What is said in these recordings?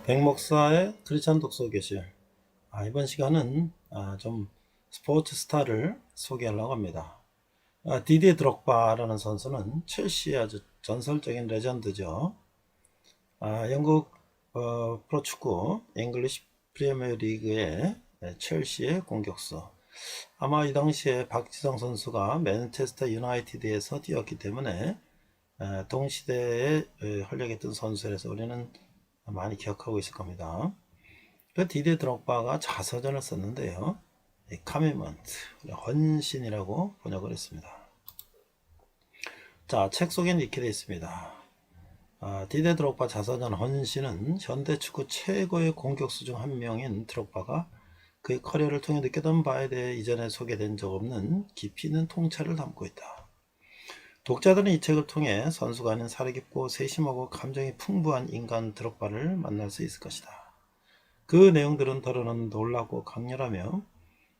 백목사의 크리스찬 독서교실. 이번 시간은 좀 스포츠 스타를 소개하려고 합니다. 디디에 드록바라는 선수는 첼시의 아주 전설적인 레전드죠. 영국 프로축구 잉글리시 프리미어 리그의 첼시의 공격수. 아마 이 당시에 박지성 선수가 맨체스터 유나이티드에서 뛰었기 때문에 동시대에 활약했던 선수라서 우리는 많이 기억하고 있을 겁니다. 그 디디에 드록바가 자서전을 썼는데요. 카미먼트, 헌신이라고 번역을 했습니다. 자, 책 속에는 이렇게 되어 있습니다. 디디에 드록바 자서전 헌신은 현대 축구 최고의 공격수 중 한 명인 드록바가 그의 커리어를 통해 느꼈던 바에 대해 이전에 소개된 적 없는 깊이 있는 통찰을 담고 있다. 독자들은 이 책을 통해 선수가 아닌 살아깊고 세심하고 감정이 풍부한 인간 드록바를 만날 수 있을 것이다. 그 내용들은 더러는 놀랍고 강렬하며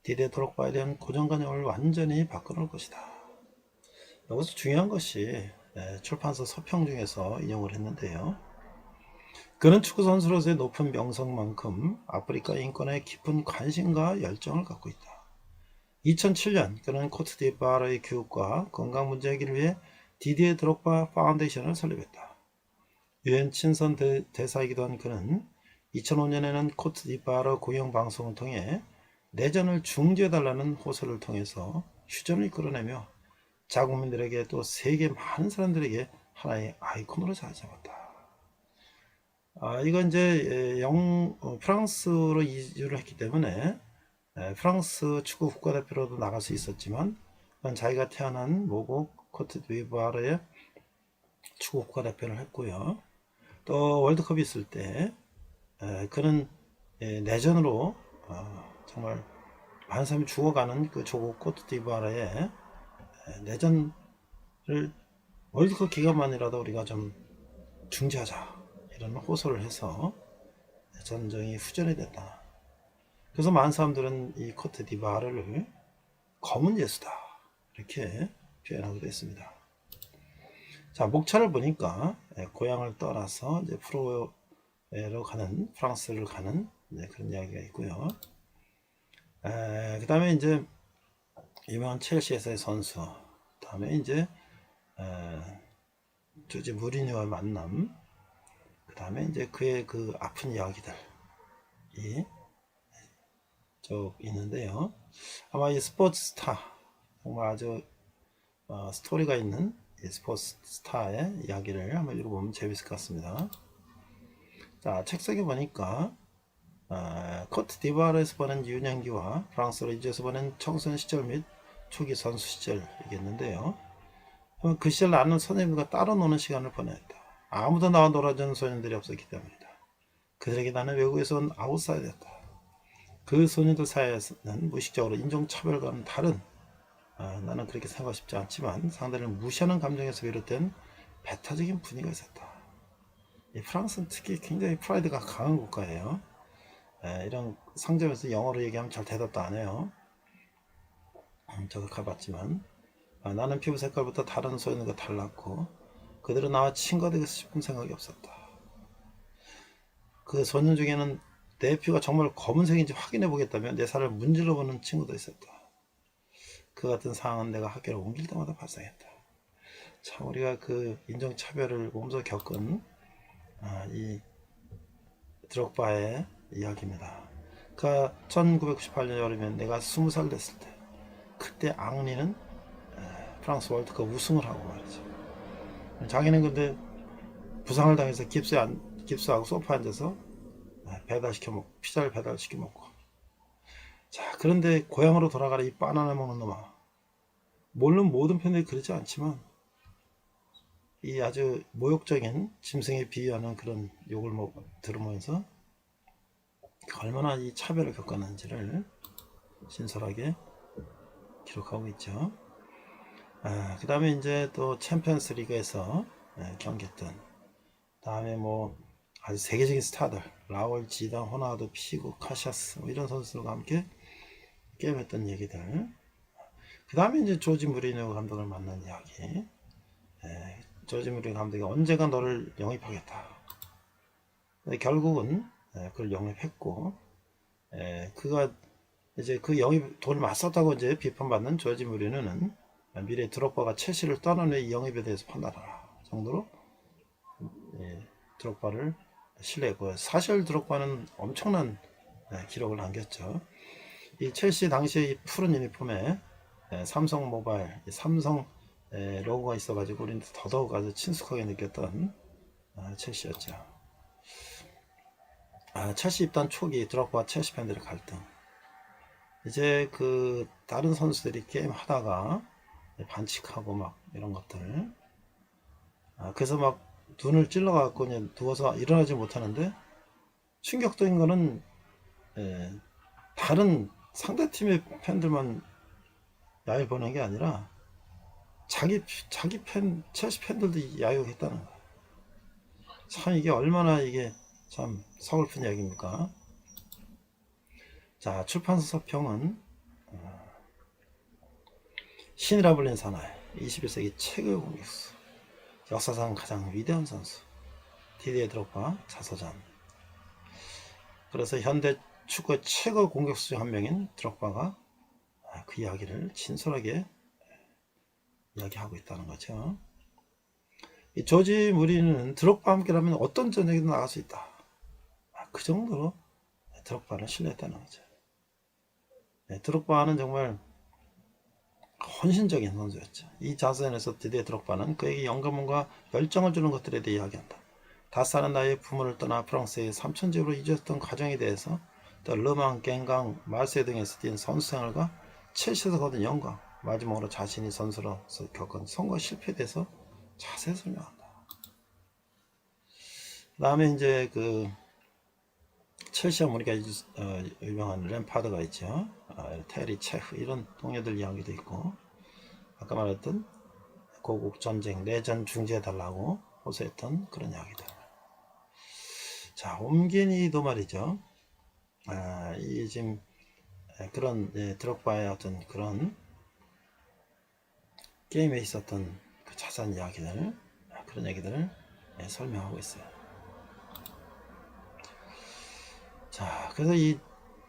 디디에 드록바에 대한 고정관념을 완전히 바꿔놓을 것이다. 여기서 중요한 것이 출판사 서평 중에서 인용을 했는데요. 그는 축구 선수로서의 높은 명성만큼 아프리카 인권에 깊은 관심과 열정을 갖고 있다. 2007년 그는 코트디부아르의 교육과 건강 문제 해결을 위해 디디에 드록바 파운데이션을 설립했다. 유엔 친선 대사이기도 한 그는 2005년에는 코트디부아르 공영방송을 통해 내전을 중지해달라는 호소를 통해서 휴전을 이끌어내며 자국민들에게 또 세계 많은 사람들에게 하나의 아이콘으로 자리 잡았다. 이건 이제 프랑스로 이주를 했기 때문에 프랑스 축구 국가대표로도 나갈 수 있었지만 자기가 태어난 모국 코트디부아르의 축구 국가대표를 했고요. 또 월드컵이 있을 때 그는 내전으로 정말 많은 사람이 죽어가는 그 조국 코트디부아르의 내전을 월드컵 기간만이라도 우리가 좀 중지하자 이런 호소를 해서 전쟁이 후전이 됐다. 그래서 많은 사람들은 이 코트디부아르를 검은 예수다 이렇게 표현하기도 했습니다. 자, 목차를 보니까 고향을 떠나서 이제 프로로 가는 프랑스를 가는 그런 이야기가 있고요. 그 다음에 이제 유명한 첼시에서의 선수, 그 다음에 이제 조지 무리뉴와의 만남, 그 다음에 이제 그의 그 아픈 이야기들이 쭉 있는데요. 아마 이 스포츠 스타, 정말 아주 스토리가 있는 이 스포츠 스타의 이야기를 한번 읽어보면 재밌을 것 같습니다. 자, 책 속에 보니까 코트디부아르에서 보낸 유년기와 프랑스로 이주해서 보낸 청소년 시절 및 초기 선수 시절이겠는데요. 그 시절 나는 선생님과 따로 노는 시간을 보냈다. 아무도 나와 놀아주는 소년들이 없었기 때문이다. 그들에게 나는 외국에서 온 아웃사이더였다. 그 소년들 사이에서는 무의식적으로 인종차별과는 다른 나는 그렇게 생각하고 싶지 않지만 상대를 무시하는 감정에서 비롯된 배타적인 분위기가 있었다. 이 프랑스는 특히 굉장히 프라이드가 강한 국가예요. 이런 상점에서 영어로 얘기하면 잘 대답도 안 해요. 저도 가봤지만 나는 피부 색깔부터 다른 소년과 달랐고 그들은 나와 친구가 되고 싶은 생각이 없었다. 그 소년 중에는 내 피부가 정말 검은색인지 확인해 보겠다며 내 살을 문질러 보는 친구도 있었다. 그 같은 상황은 내가 학교를 옮길 때마다 발생했다. 참 우리가 그 인종차별을 몸소 겪은 이 드록바의 이야기입니다. 그 1998년 여름에 내가 20살 됐을 때 그때 앙리는 프랑스 월드컵 우승을 하고 말이죠. 자기는 근데 부상을 당해서 깁스하고 소파에 앉아서 배달시켜 먹고 피자를 배달시켜 먹고 자 그런데 고향으로 돌아가라 이 바나나 먹는 놈아. 물론 모든 팬들이 그렇지 않지만 이 아주 모욕적인 짐승에 비유하는 그런 욕을 들으면서 얼마나 이 차별을 겪었는지를 신설하게 기록하고 있죠. 그 다음에 이제 또 챔피언스 리그에서 경기했던 다음에 뭐 아주 세계적인 스타들 라울, 지단, 호나우두, 피구, 카시아스 뭐 이런 선수들과 함께 게임했던 얘기들. 그 다음에 이제 조지 무리뉴 감독을 만난 이야기. 조지 무리뉴 감독이 언젠가 너를 영입하겠다. 결국은 그걸 영입했고, 그가 이제 그 영입 돈을 맞섰다고 이제 비판받는 조지 무리뉴는 미래 드록바가 첼시를 떠난 후에 이 영입에 대해서 판단하라 정도로 드록바를 신뢰했고, 사실 드록바는 엄청난 기록을 남겼죠. 이 첼시 당시에 이 푸른 유니폼에 삼성 모바일, 삼성 로고가 있어가지고 우리는 더더욱 아주 친숙하게 느꼈던 첼시였죠. 첼시 입단 초기 드록바와 첼시 팬들의 갈등. 이제 그 다른 선수들이 게임 하다가 반칙하고 막 이런 것들. 그래서 막 눈을 찔러갖고 그냥 누워서 일어나지 못하는데, 충격적인 거는 다른 상대팀의 팬들만 야유 보낸 게 아니라 자기 팬, 첼시 팬들도 야유했다는 거예요. 참 이게 얼마나 이게 참 서글픈 이야기입니까? 자, 출판사 평은 신이라 불린 사나이, 21세기 최고의 공격수, 역사상 가장 위대한 선수, 디디에 드록바 자서전. 그래서 현대 축구의 최고 공격수 중 한 명인 드록바가 그 이야기를 진솔하게 이야기하고 있다는 거죠. 이 조지 무리뉴는 드록바와 함께라면 어떤 전쟁에도 나갈 수 있다. 그 정도로 드록바를 신뢰했다는 거죠. 드록바는 정말 헌신적인 선수였죠. 이 자서전에서 디디에 드록바는 그에게 영감과 열정을 주는 것들에 대해 이야기한다. 다사는 나이에 부모를 떠나 프랑스의 삼천지로 이주했던 과정에 대해서, 또 르망, 갱강, 말세 등에서 뛴 선수 생활과 첼시에서 거둔 영광, 마지막으로 자신이 선수로서 겪은 성과 실패에 대해서 자세히 설명한다. 그 다음에 이제 그 첼시와 우리가 유명한 램파드가 있죠. 테리, 체프 이런 동료들 이야기도 있고, 아까 말했던 고국 전쟁 내전 중지해달라고 호소했던 그런 이야기들. 자, 옴기니도 말이죠. 이 지금 그런 드록바의 어떤 그런 게임에 있었던 그 자세한 이야기들, 그런 얘기들을 설명하고 있어요. 자, 그래서 이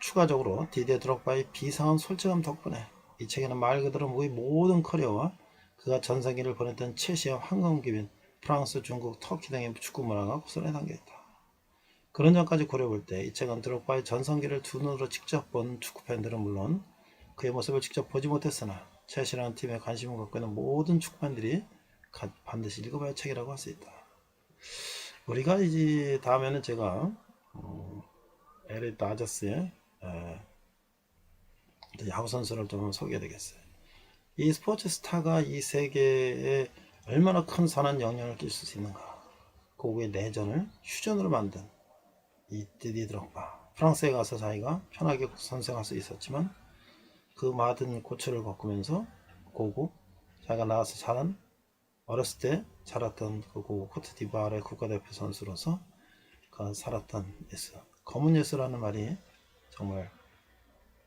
추가적으로 디디에 드록바의 비상한 솔직함 덕분에 이 책에는 말 그대로 우리 모든 커리어와 그가 전성기를 보냈던 첼시와 황금기빈, 프랑스, 중국, 터키 등의 축구 문화가 고스란히 담겨있다. 그런 점까지 고려볼 때 이 책은 드록바의 전성기를 두 눈으로 직접 본 축구팬들은 물론 그의 모습을 직접 보지 못했으나 첼시라는 팀에 관심을 갖고 있는 모든 축구팬들이 반드시 읽어봐야 할 책이라고 할 수 있다. 우리가 이제 다음에는 제가 LA 다저스의 야구 선수를 좀 소개해 드리겠어요. 이 스포츠 스타가 이 세계에 얼마나 큰 선한 영향을 끼칠 수 있는가. 고국의 내전을 휴전으로 만든 이 디디에 드록바. 프랑스에 가서 자기가 편하게 선생할 수 있었지만 그 많은 고초를 겪으면서 고국, 자기가 나와서 자란 어렸을 때 자랐던 그 고국 코트디부아르의 국가대표 선수로서 그 살았던 예수, 검은 예수라는 말이 정말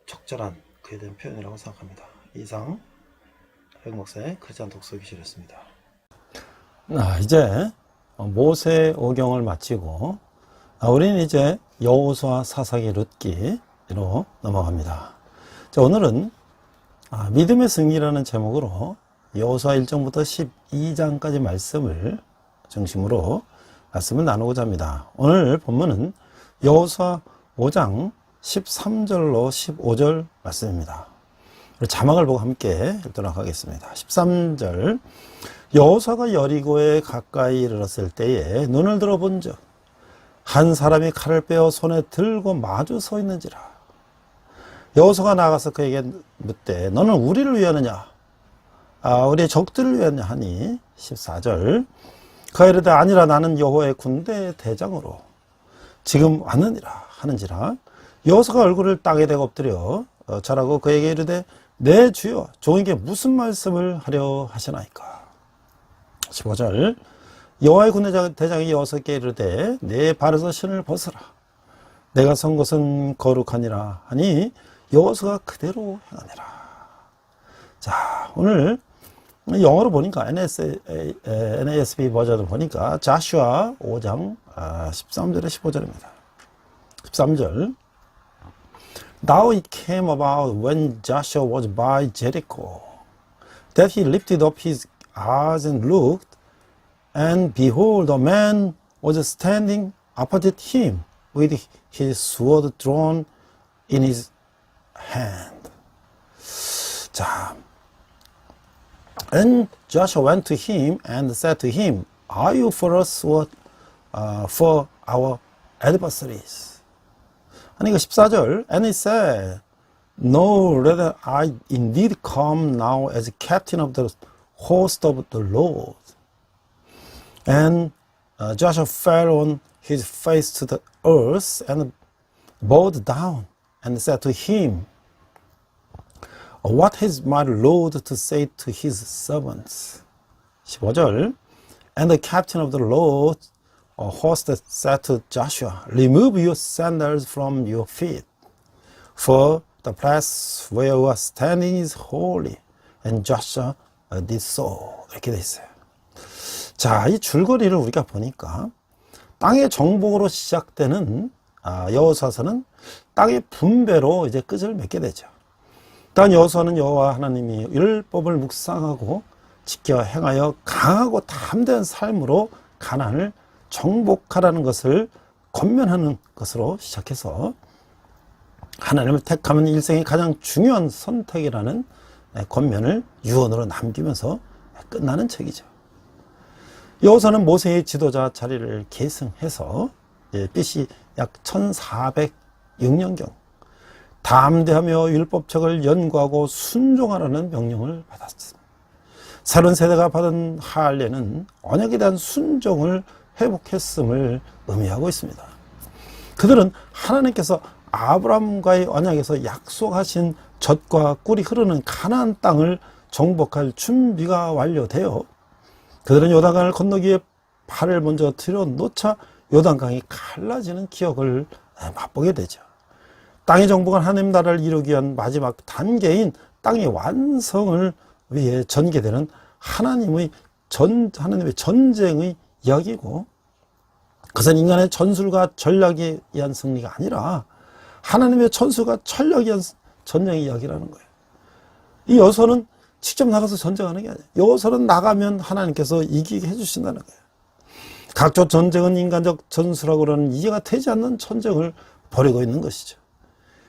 적절한 그에 대한 표현이라고 생각합니다. 이상 백목사의 크리스찬 독서기실이었습니다. 이제 모세 오경을 마치고 우리는 이제 여호수아 사사기 룻기로 넘어갑니다. 자, 오늘은 믿음의 승리라는 제목으로 여호수아 1장부터 12장까지 말씀을 중심으로 말씀을 나누고자 합니다. 오늘 본문은 여호수아 5장 13절로 15절 말씀입니다. 자막을 보고 함께 읽도록 하겠습니다. 13절, 여호수아가 여리고에 가까이 이르렀을 때에 눈을 들어본즉 한 사람이 칼을 빼어 손에 들고 마주 서 있는지라. 여호수아가 나가서 그에게 묻되 너는 우리를 위하느냐 우리의 적들을 위하느냐 하니 14절, 그가 이르되 아니라 나는 여호와의 군대 대장으로 지금 왔느니라 하는지라. 여호수아가 얼굴을 땅에 대고 엎드려 절하고 그에게 이르되 내 주여 종에게 무슨 말씀을 하려 하시나이까. 15절, 여호와의 군대 대장이 여호수아께 이르되 내 발에서 신을 벗으라 내가 선 곳은 거룩하니라 하니 여호수아가 그대로 행하니라. 자, 오늘 영어로 보니까 NASB 버전을 보니까 자슈아 5장 13절에 15절입니다. 13절. Now it came about when Joshua was by Jericho that he lifted up his eyes and looked, and behold, a man was standing opposite him with his sword drawn in his hand. 자, and Joshua went to him and said to him, Are you for us or for our adversaries? 아니, 그 14절. And he said, No, rather I indeed come now as captain of the host of the Lord. And Joshua fell on his face to the earth and bowed down and said to him, What has my Lord to say to his servants? 15절. And the captain of the Lord host said to Joshua, Remove your sandals from your feet, for the place where you are standing is holy. And Joshua did so. 이렇게 돼 있어요. 자, 이 줄거리를 우리가 보니까 땅의 정복으로 시작되는 여호수아서는 땅의 분배로 이제 끝을 맺게 되죠. 일단 여호수아는 여호와 하나님이 율법을 묵상하고 지켜 행하여 강하고 담대한 삶으로 가나안을 정복하라는 것을 권면하는 것으로 시작해서 하나님을 택하면 일생의 가장 중요한 선택이라는 권면을 유언으로 남기면서 끝나는 책이죠. 여호수아는 모세의 지도자 자리를 계승해서 BC 약 1406년경 담대하며 율법책을 연구하고 순종하라는 명령을 받았습니다. 새로운 세대가 받은 할례는 언약에 대한 순종을 회복했음을 의미하고 있습니다. 그들은 하나님께서 아브라함과의 언약에서 약속하신 젖과 꿀이 흐르는 가나안 땅을 정복할 준비가 완료되어 그들은 요단강을 건너기 위해 발을 먼저 들여놓자 요단강이 갈라지는 기억을 맛보게 되죠. 땅의 정복한 하나님 나라를 이루기 위한 마지막 단계인 땅의 완성을 위해 전개되는 하나님의 전쟁의 이야기고, 그것은 인간의 전술과 전략에 의한 승리가 아니라 하나님의 전술과 전략에 의한 전쟁의 이야기라는 거예요. 이 여호수아는 직접 나가서 전쟁하는 게 아니에요. 여호수아는 나가면 하나님께서 이기게 해주신다는 거예요. 각종 전쟁은 인간적 전술하고는 이해가 되지 않는 전쟁을 벌이고 있는 것이죠.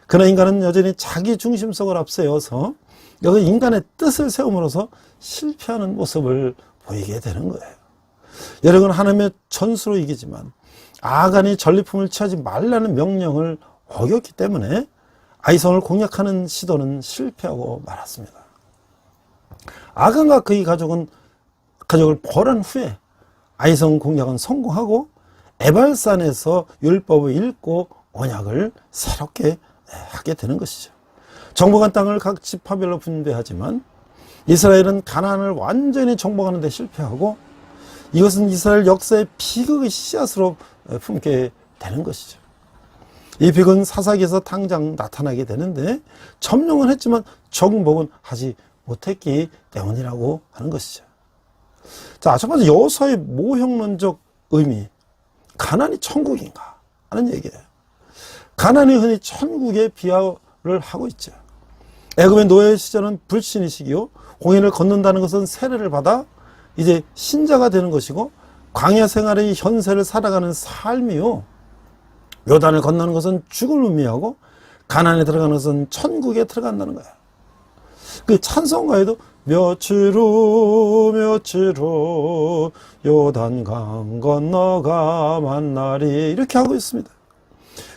그러나 인간은 여전히 자기 중심성을 앞세워서 여기 인간의 뜻을 세움으로써 실패하는 모습을 보이게 되는 거예요. 여러분, 하나님의 전수로 이기지만 아간이 전리품을 취하지 말라는 명령을 어겼기 때문에 아이성을 공략하는 시도는 실패하고 말았습니다. 아간과 그의 가족을 벌한 후에 아이성 공략은 성공하고 에발산에서 율법을 읽고 언약을 새롭게 하게 되는 것이죠. 정복한 땅을 각 지파별로 분배하지만 이스라엘은 가나안을 완전히 정복하는 데 실패하고 이것은 이스라엘 역사의 비극의 씨앗으로 품게 되는 것이죠. 이 비극은 사사기에서 당장 나타나게 되는데 점령은 했지만 정복은 하지 못했기 때문이라고 하는 것이죠. 자, 첫 번째 여호수아의 모형론적 의미, 가나안이 천국인가 하는 얘기예요. 가나안이 흔히 천국에 비하를 하고 있죠. 애굽의 노예 시절은 불신이시기요, 홍해를 건넌다는 것은 세례를 받아 이제 신자가 되는 것이고, 광야 생활의 현세를 살아가는 삶이요, 요단을 건너는 것은 죽음을 의미하고, 가나안에 들어가는 것은 천국에 들어간다는 거예요. 그 찬송가에도 며칠 후 요단강 건너가 만나리 이렇게 하고 있습니다.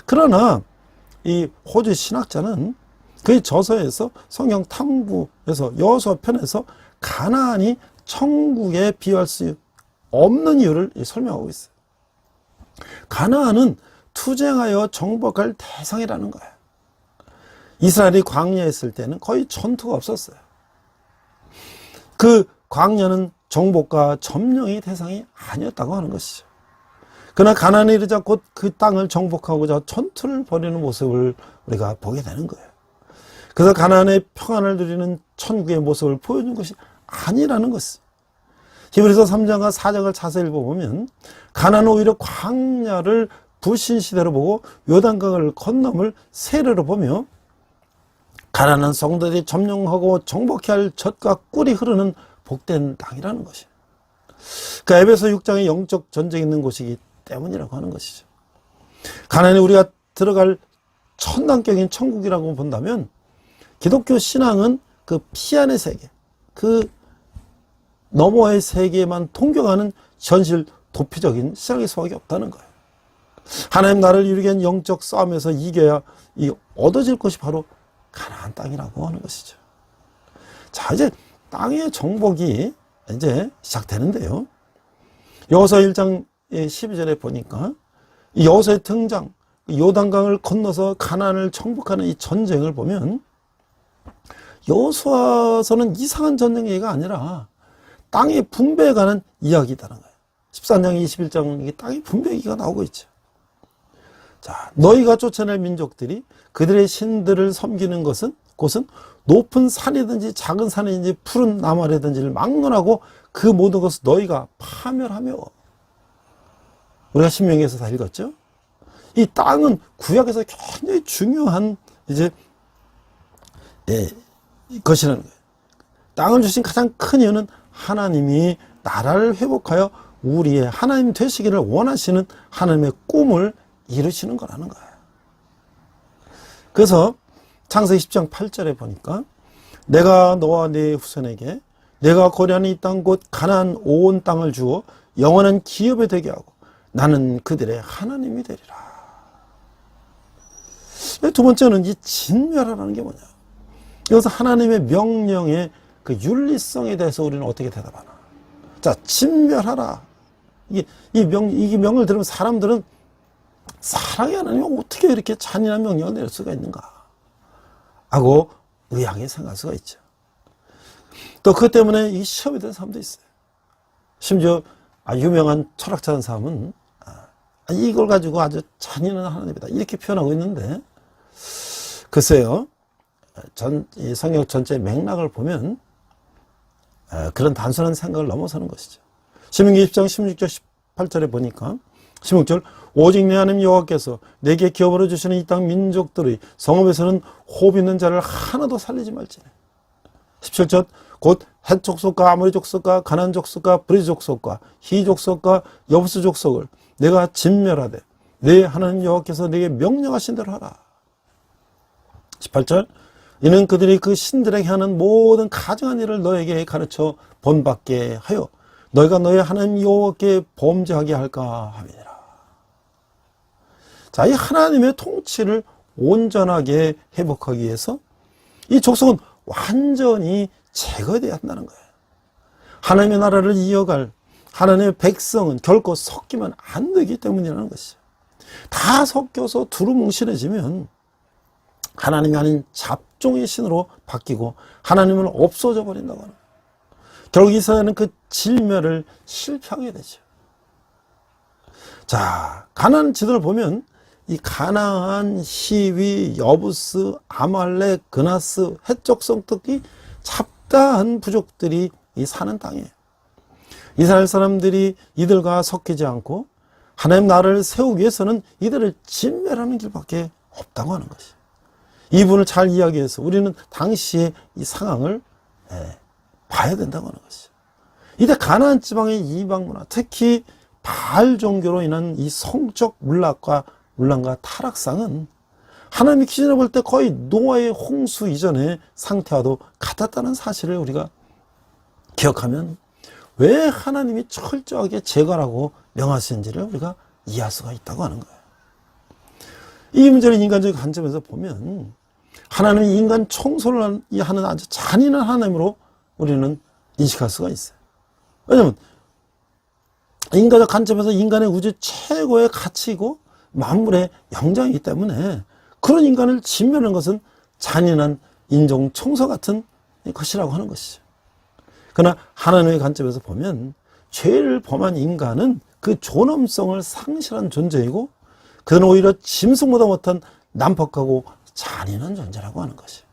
그러나 이 호주 신학자는 그의 저서에서 성경 탐구에서 여호수아 편에서 가나안이 천국에 비유할 수 없는 이유를 설명하고 있어요. 가나안은 투쟁하여 정복할 대상이라는 거예요. 이스라엘이 광야에 있을 때는 거의 전투가 없었어요. 그 광야는 정복과 점령의 대상이 아니었다고 하는 것이죠. 그러나 가나안에 이르자 곧 그 땅을 정복하고자 전투를 벌이는 모습을 우리가 보게 되는 거예요. 그래서 가나안의 평안을 누리는 천국의 모습을 보여준 것이 아니라는 것이. 히브리서 3장과 4장을 자세히 읽어보면 가나안은 오히려 광야를 불신시대로 보고 요단강을 건너물 세례로 보며 가나안은 성도들이 점령하고 정복해야 할 젖과 꿀이 흐르는 복된 땅이라는 것이에요. 그 에베소 6장에 영적 전쟁이 있는 곳이기 때문이라고 하는 것이죠. 가나안이 우리가 들어갈 천당격인 천국이라고 본다면 기독교 신앙은 그 피안의 세계, 그 너머의 세계에만 통경하는 현실 도피적인 신앙일 수밖에 없다는 거예요. 하나님 나라를 이루기 위한 영적 싸움에서 이겨야 얻어질 것이 바로 가나안 땅이라고 하는 것이죠. 자, 이제 땅의 정복이 이제 시작되는데요. 여호수아 1장 12절에 보니까 이 여호수아의 등장, 요단강을 건너서 가나안을 정복하는 이 전쟁을 보면 여호수아서는 이상한 전쟁 얘기가 아니라 땅의 분배에 관한 이야기다는 거예요. 13장 21장 땅의 분배 얘기가 나오고 있죠. 자, 너희가 쫓아낼 민족들이 그들의 신들을 섬기는 곳은 높은 산이든지 작은 산이든지 푸른 나무라든지를 막론하고 그 모든 것을 너희가 파멸하며. 우리가 신명기에서 다 읽었죠? 이 땅은 구약에서 굉장히 중요한 것이라는 거예요. 땅을 주신 가장 큰 이유는 하나님이 나라를 회복하여 우리의 하나님 되시기를 원하시는 하나님의 꿈을 이루시는 거라는 거예요. 그래서 창세기 10장 8절에 보니까 내가 너와 네 후손에게 내가 거류하는 이 땅 곧 가나안 온 땅을 주어 영원한 기업이 되게 하고 나는 그들의 하나님이 되리라. 두 번째는 이 진멸하라는 게 뭐냐. 여기서 하나님의 명령의 그 윤리성에 대해서 우리는 어떻게 대답하나. 자, 진멸하라. 이 명을 들으면 사람들은 사랑의 하나님이 어떻게 이렇게 잔인한 명령을 내릴 수가 있는가 하고 의아하게 생각할 수가 있죠. 또 그것 때문에 이 시험이 된 사람도 있어요. 심지어 유명한 철학자 한 사람은 이걸 가지고 아주 잔인한 하나님이다 이렇게 표현하고 있는데, 글쎄요, 이 성경 전체의 맥락을 보면 그런 단순한 생각을 넘어서는 것이죠. 신명기 20장 16절 18절에 보니까 16절 오직 내 하나님 여호와께서 내게 기업으로 주시는 이 땅 민족들의 성읍에서는 호흡 있는 자를 하나도 살리지 말지니. 17절 곧 헷 족속과 아모리 족속과 가나안 족속과 브리스 족속과 히 족속과 여부스 족속을 내가 진멸하되 내 하나님 여호와께서 내게 명령하신 대로 하라. 18절 이는 그들이 그 신들에게 하는 모든 가증한 일을 너에게 가르쳐 본받게 하여 너희가 너희 하나님 여호와께 범죄하게 할까 함이니라. 자, 이 하나님의 통치를 온전하게 회복하기 위해서 이 족속은 완전히 제거되어야 한다는 거예요. 하나님의 나라를 이어갈 하나님의 백성은 결코 섞이면 안 되기 때문이라는 것이죠. 다 섞여서 두루뭉실해지면 하나님이 아닌 잡종의 신으로 바뀌고 하나님은 없어져 버린다고 하는 거예요. 결국 이스라엘은 그 진멸을 실패하게 되죠. 자, 가나안 지도를 보면 이 가나안, 히위, 여부스, 아말렉, 그나스, 헷 족속 등이 잡다한 부족들이 이 사는 땅이에요. 이스라엘 사람들이 이들과 섞이지 않고 하나님 나라를 세우기 위해서는 이들을 진멸하는 길밖에 없다고 하는 것이에요. 이 부분을 잘 이야기해서 우리는 당시의 이 상황을 봐야 된다고 하는 것이죠. 이때 가나안 지방의 이방 문화, 특히 바알 종교로 인한 이 성적 문란과 타락상은 하나님의 기준으로 볼 때 거의 노아의 홍수 이전의 상태와도 같았다는 사실을 우리가 기억하면 왜 하나님이 철저하게 제거하라고 명하시는지를 우리가 이해할 수가 있다고 하는 거예요. 이 문제를 인간적 관점에서 보면 하나님이 인간 청소를 하는 아주 잔인한 하나님으로 우리는 인식할 수가 있어요. 왜냐하면 인간적 관점에서 인간의 우주 최고의 가치이고 만물의 영장이기 때문에 그런 인간을 진멸하는 것은 잔인한 인종 청소 같은 것이라고 하는 것이죠. 그러나 하나님의 관점에서 보면 죄를 범한 인간은 그 존엄성을 상실한 존재이고 그는 오히려 짐승보다 못한 난폭하고 잔인한 존재라고 하는 것이에요.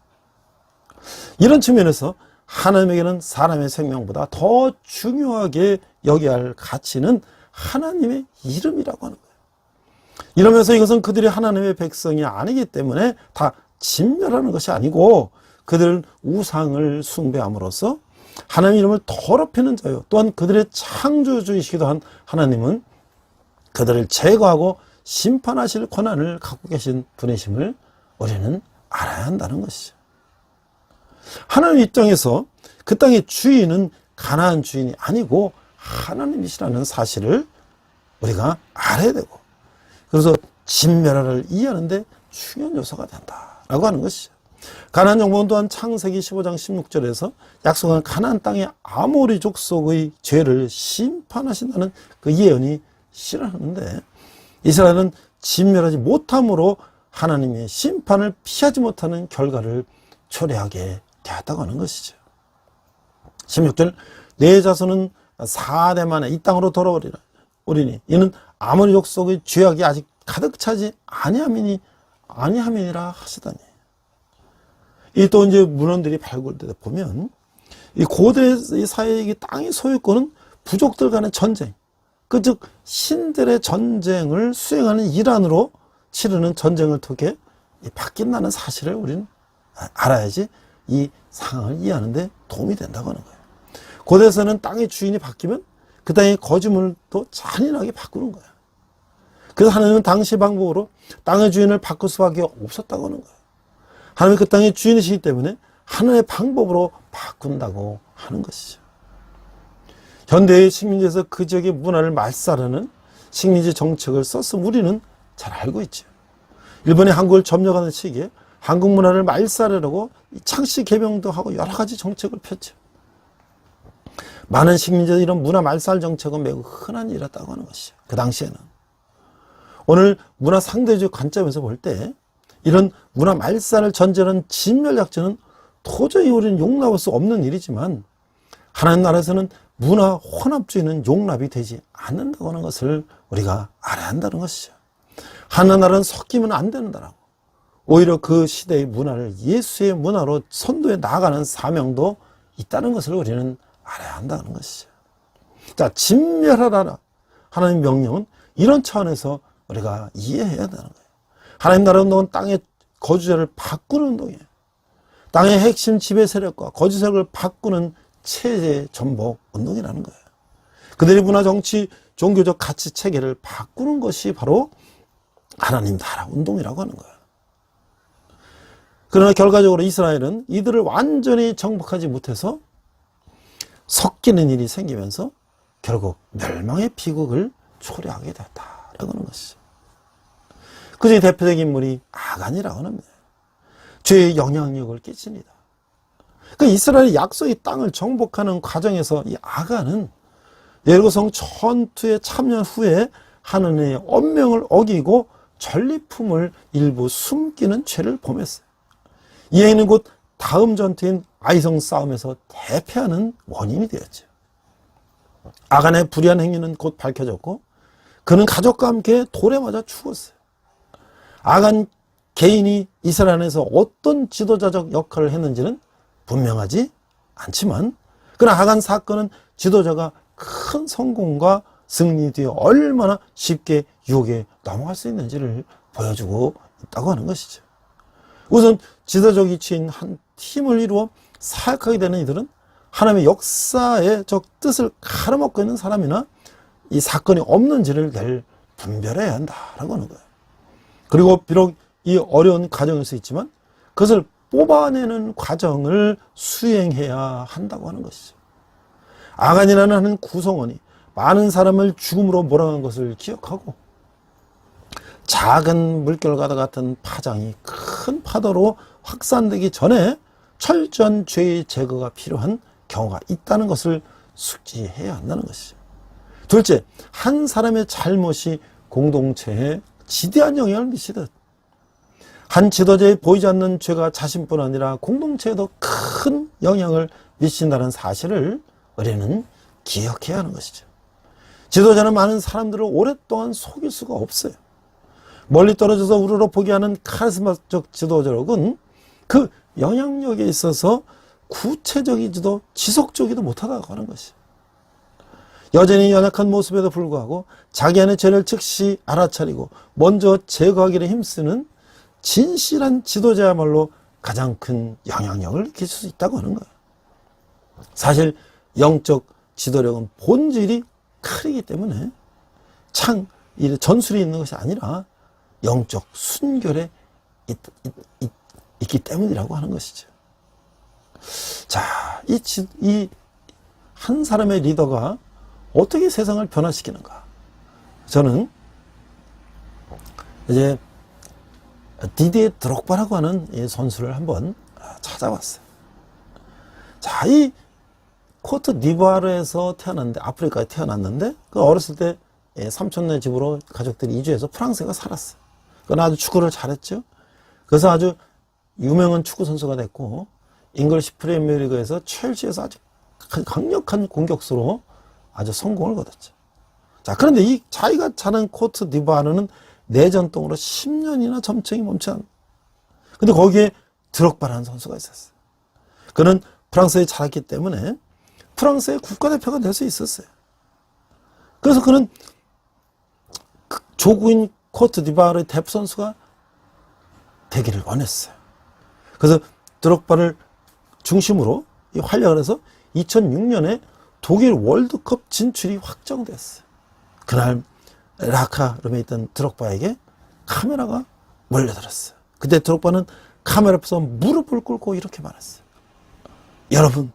이런 측면에서 하나님에게는 사람의 생명보다 더 중요하게 여겨야 할 가치는 하나님의 이름이라고 하는 거예요. 이러면서 이것은 그들이 하나님의 백성이 아니기 때문에 다 진멸하는 것이 아니고, 그들은 우상을 숭배함으로써 하나님 이름을 더럽히는 자요, 또한 그들의 창조주이시기도 한 하나님은 그들을 제거하고 심판하실 권한을 갖고 계신 분이심을 우리는 알아야 한다는 것이죠. 하나님 입장에서 그 땅의 주인은 가나안 주인이 아니고 하나님이시라는 사실을 우리가 알아야 되고, 그래서 진멸하를 이해하는데 중요한 요소가 된다라고 하는 것이죠. 가나안 정복은 또한 창세기 15장 16절에서 약속한 가나안 땅의 아모리 족속의 죄를 심판하신다는 그 예언이 실현하는데, 이스라엘은 진멸하지 못함으로 하나님의 심판을 피하지 못하는 결과를 초래하게 되었다고 하는 것이죠. 16절, 내 자손은 4대 만에 이 땅으로 돌아오리니 이는 아모리 족속의 죄악이 아직 가득 차지 아니함이니라 하시다니. 이 또 이제 문헌들이 발굴되다 보면 이 고대 사회의 땅의 소유권은 부족들 간의 전쟁, 즉 신들의 전쟁을 수행하는 일환으로 치르는 전쟁을 통해 바뀐다는 사실을 우리는 알아야지 이 상황을 이해하는 데 도움이 된다고 하는 거예요. 고대에서는 땅의 주인이 바뀌면 그 땅의 거주물을 또 잔인하게 바꾸는 거예요. 그래서 하나님은 당시 방법으로 땅의 주인을 바꿀 수밖에 없었다고 하는 거예요. 하나님은 그 땅의 주인이시기 때문에 하나님의 방법으로 바꾼다고 하는 것이죠. 현대의 식민지에서 그 지역의 문화를 말살하는 식민지 정책을 썼음 우리는 잘 알고 있죠. 일본이 한국을 점령하는 시기에 한국 문화를 말살하려고 창씨 개명도 하고 여러 가지 정책을 폈죠. 많은 식민지에서 이런 문화 말살 정책은 매우 흔한 일이었다고 하는 것이죠. 그 당시에는. 오늘 문화 상대주의 관점에서 볼 때 이런 문화 말살을 전제하는 진멸작전은 도저히 우리는 용납할 수 없는 일이지만, 하나님 나라에서는 문화 혼합주의는 용납이 되지 않는다고 하는 것을 우리가 알아야 한다는 것이죠. 하나님 나라는 섞이면 안 된다라고. 오히려 그 시대의 문화를 예수의 문화로 선도해 나아가는 사명도 있다는 것을 우리는 알아야 한다는 것이죠. 자, 진멸하라. 하나님의 명령은 이런 차원에서 우리가 이해해야 되는 거예요. 하나님 나라 운동은 땅의 거주자를 바꾸는 운동이에요. 땅의 핵심 지배 세력과 거주 세력을 바꾸는 체제 전복 운동이라는 거예요. 그들의 문화, 정치, 종교적 가치 체계를 바꾸는 것이 바로 하나님 나라 운동이라고 하는 거예요. 그러나 결과적으로 이스라엘은 이들을 완전히 정복하지 못해서 섞이는 일이 생기면서 결국 멸망의 비극을 초래하게 됐다라고 하는 것이죠. 그 중에 대표적인 인물이 아간이라고 합니다. 죄의 영향력을 끼칩니다. 그 이스라엘의 약속의 땅을 정복하는 과정에서 이 아간은 예루살렘 전투에 참여한 후에 하나님의 언명을 어기고 전리품을 일부 숨기는 죄를 범했어요. 이 행위는 곧 다음 전투인 아이성 싸움에서 대패하는 원인이 되었죠. 아간의 불의한 행위는 곧 밝혀졌고 그는 가족과 함께 돌에 맞아 죽었어요. 아간 개인이 이스라엘 안에서 어떤 지도자적 역할을 했는지는 분명하지 않지만, 그러나 아간 사건은 지도자가 큰 성공과 승리 뒤에 얼마나 쉽게 유혹에 넘어갈 수 있는지를 보여주고 있다고 하는 것이죠. 우선 지도적 이치인 한 팀을 이루어 사역하게 되는 이들은 하나님의 역사의 저 뜻을 가로막고 있는 사람이나 이 사건이 없는지를 늘 분별해야 한다라고 하는 거예요. 그리고 비록 이 어려운 과정일 수 있지만 그것을 뽑아내는 과정을 수행해야 한다고 하는 것이죠. 아간이라는 한 구성원이 많은 사람을 죽음으로 몰아간 것을 기억하고 작은 물결과도 같은 파장이 큰 파도로 확산되기 전에 철저한 죄의 제거가 필요한 경우가 있다는 것을 숙지해야 한다는 것이죠. 둘째, 한 사람의 잘못이 공동체에 지대한 영향을 미치듯 한 지도자의 보이지 않는 죄가 자신뿐 아니라 공동체에도 큰 영향을 미친다는 사실을 우리는 기억해야 하는 것이죠. 지도자는 많은 사람들을 오랫동안 속일 수가 없어요. 멀리 떨어져서 우러러 보게 하는 카리스마적 지도자력은 그 영향력에 있어서 구체적이지도 지속적이도 못하다고 하는 것이. 여전히 연약한 모습에도 불구하고 자기 안의 죄를 즉시 알아차리고 먼저 제거하기를 힘쓰는 진실한 지도자야말로 가장 큰 영향력을 끼칠 수 있다고 하는 거예요. 사실 영적 지도력은 본질이 칼이기 때문에 전술이 있는 것이 아니라 영적 순결에 있기 때문이라고 하는 것이죠. 자, 이 한 사람의 리더가 어떻게 세상을 변화시키는가? 저는 이제 디디에 드록바라고 하는 이 선수를 한번 찾아봤어요. 자, 이 코트 디부아르에서 태어났는데, 아프리카에 태어났는데, 그 어렸을 때 삼촌네 집으로 가족들이 이주해서 프랑스에 가 살았어요. 그건 아주 축구를 잘했죠. 그래서 아주 유명한 축구 선수가 됐고, 잉글리시 프리미어리그에서 첼시에서 아주 강력한 공격수로 아주 성공을 거뒀죠. 자, 그런데 이 자기가 자는 코트 디부아르는 내전동으로 10년이나 점청이 멈춰 안. 근데 거기에 드록바라는 선수가 있었어요. 그는 프랑스에 자랐기 때문에 프랑스의 국가대표가 될 수 있었어요. 그래서 그는 조구인 코트 디부아르의 대표 선수가 되기를 원했어요. 그래서 드록바를 중심으로 활약을 해서 2006년에 독일 월드컵 진출이 확정됐어요. 그날 라카룸에 있던 드록바에게 카메라가 몰려들었어요. 그때 드록바는 카메라 앞에서 무릎을 꿇고 이렇게 말했어요. 여러분,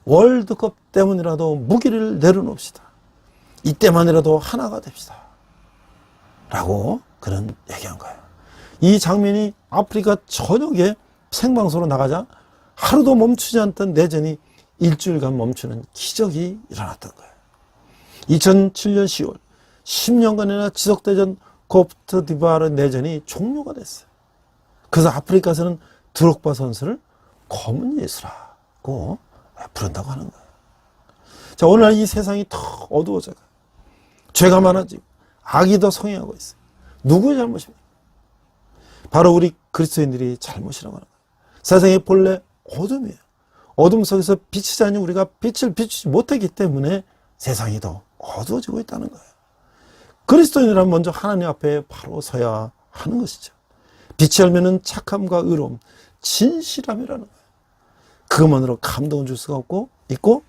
월드컵 때문이라도 무기를 내려놓읍시다. 이때만이라도 하나가 됩시다. 라고 그는 얘기한 거예요. 이 장면이 아프리카 전역에 생방송으로 나가자 하루도 멈추지 않던 내전이 일주일간 멈추는 기적이 일어났던 거예요. 2007년 10월 10년간이나 지속되던 코트 디부아르 내전이 종료가 됐어요. 그래서 아프리카에서는 드록바 선수를 검은 예수라고 부른다고 하는 거예요. 자, 오늘날 이 세상이 더 어두워져가. 죄가 많아지고 악이 더 성행하고 있어요. 누구의 잘못입니까? 바로 우리 그리스도인들이 잘못이라고 하는 거예요. 세상의 본래 어둠이에요. 어둠 속에서 비치지 않는 우리가 빛을 비추지 못하기 때문에 세상이 더 어두워지고 있다는 거예요. 그리스도인이라면 먼저 하나님 앞에 바로 서야 하는 것이죠. 빛이 열매는 착함과 의로움, 진실함이라는 거예요. 그것만으로 감동을 줄 수가 있고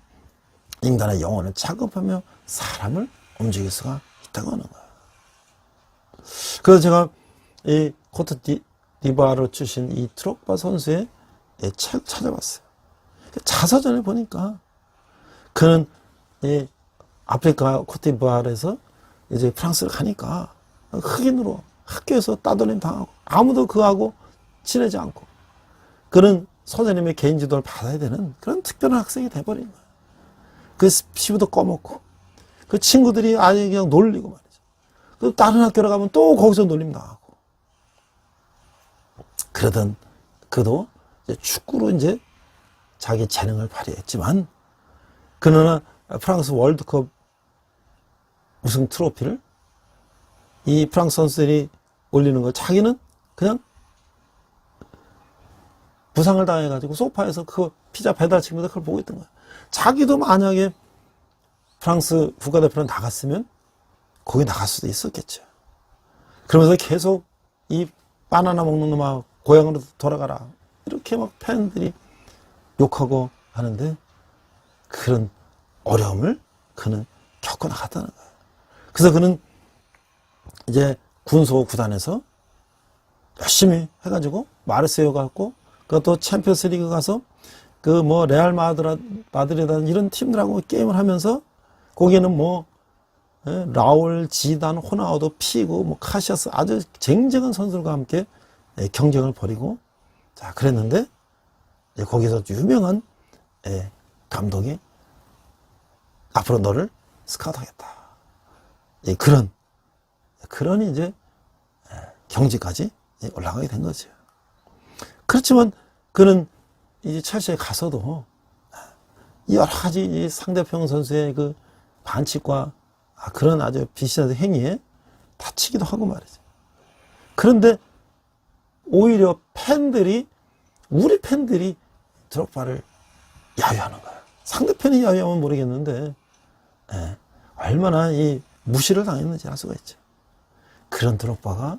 인간의 영혼을 작업하며 사람을 움직일 수가 있다고 하는 거예요. 그래서 제가 이 코트 디부아르 출신 이 드록바 선수의 책 찾아봤어요. 자서전에 보니까 그는 이 아프리카 코트 디부아르에서 이제 프랑스를 가니까 흑인으로 학교에서 따돌림 당하고 아무도 그하고 친하지 않고 그는 선생님의 개인 지도를 받아야 되는 그런 특별한 학생이 돼버린 거예요. 그 피부도 꺼먹고 그 친구들이 아예 그냥 놀리고 말이죠. 또 다른 학교로 가면 또 거기서 놀림 당하고 그러던 그도 이제 축구로 이제 자기 재능을 발휘했지만 그러나 프랑스 월드컵 우승 트로피를 이 프랑스 선수들이 올리는 거 자기는 그냥 부상을 당해가지고 소파에서 그 피자 배달 시키면서 그걸 보고 있던 거야. 자기도 만약에 프랑스 국가대표로 나갔으면 거기 나갈 수도 있었겠죠. 그러면서 계속 이 바나나 먹는 놈아 고향으로 돌아가라 이렇게 막 팬들이 욕하고 하는데 그런 어려움을 그는 겪어 나갔다는 거예요. 그래서 그는 이제 군소 구단에서 열심히 해가지고 마르세유 갔고 그것도 챔피언스 리그 가서 그 뭐 레알 마드리드 이런 팀들하고 게임을 하면서 거기에는 뭐 라울, 지단, 호나우도, 피고, 뭐 카시아스 아주 쟁쟁한 선수들과 함께 경쟁을 벌이고 자 그랬는데 거기서 유명한 감독이 앞으로 너를 스카우트하겠다. 그런 이제 경지까지 올라가게 된 거죠. 그렇지만 그는 이제 첼시에 가서도 여러 가지 상대편 선수의 그 반칙과 그런 아주 비슷한 행위에 다치기도 하고 말이죠. 그런데 오히려 우리 팬들이 드록바를 야유하는 거야. 상대편이 야유하면 모르겠는데, 예, 얼마나 이 무시를 당했는지 알 수가 있죠. 그런 드록바가